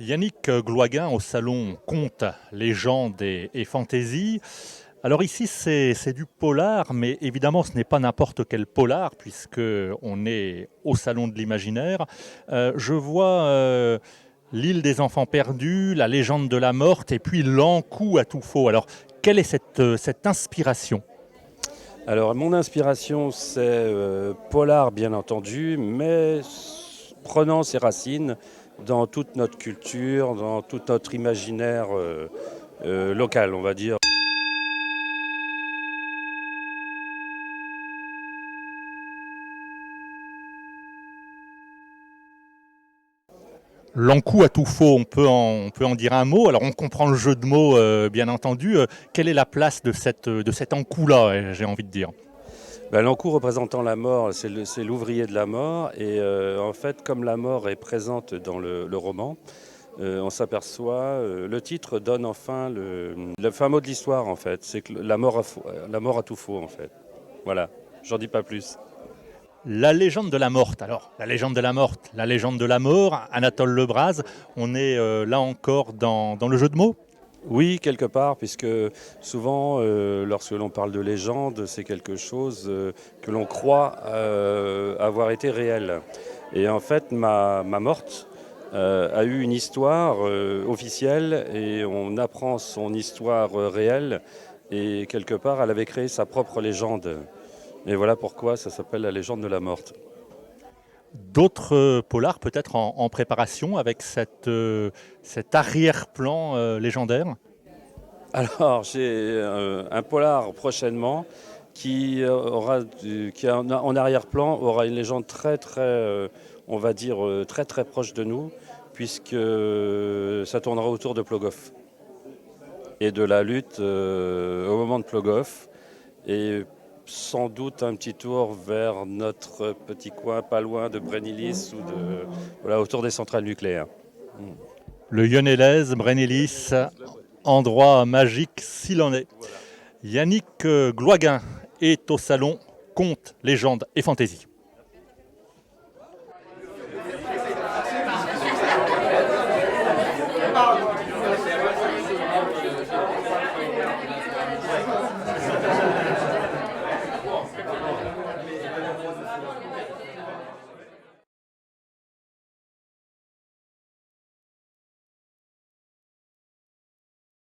Yannick Gloiguin au salon Contes, légendes et fantaisie. Alors ici c'est du polar, mais évidemment ce n'est pas n'importe quel polar puisque on est au salon de l'imaginaire. Je vois l'île des enfants perdus, la légende de la morte et puis l'Ankou à tout faux. Alors quelle est cette inspiration? Alors, mon inspiration, c'est polar, bien entendu, mais prenant ses racines dans toute notre culture, dans tout notre imaginaire local, on va dire. L'Ankou à tout faux, on peut en dire un mot. Alors on comprend le jeu de mots bien entendu. Quelle est la place de cet Ankou-là, j'ai envie de dire? Ben, l'encou représentant la mort, c'est l'ouvrier de la mort. Et en fait, comme la mort est présente dans le roman, on s'aperçoit, le titre donne enfin le fin mot de l'histoire, en fait. C'est que la mort a tout faux, en fait. Voilà, j'en dis pas plus. La légende de la morte. Alors, la légende de la morte, la légende de la mort, Anatole Lebras, on est là encore dans le jeu de mots. Oui, quelque part, puisque souvent, lorsque l'on parle de légende, c'est quelque chose que l'on croit avoir été réel. Et en fait, ma morte a eu une histoire officielle et on apprend son histoire réelle. Et quelque part, elle avait créé sa propre légende. Et voilà pourquoi ça s'appelle la légende de la morte. D'autres polars peut-être en préparation avec cet arrière-plan légendaire. Alors, j'ai un polar prochainement qui en arrière-plan aura une légende très très, on va dire très très proche de nous, puisque ça tournera autour de Plogoff et de la lutte au moment de Plogoff, et sans doute un petit tour vers notre petit coin pas loin de Brennilis voilà, autour des centrales nucléaires. Le Yonelez, Brennilis, endroit magique s'il en est. Voilà. Yannick Gloiguin est au salon Contes, légendes et fantaisie.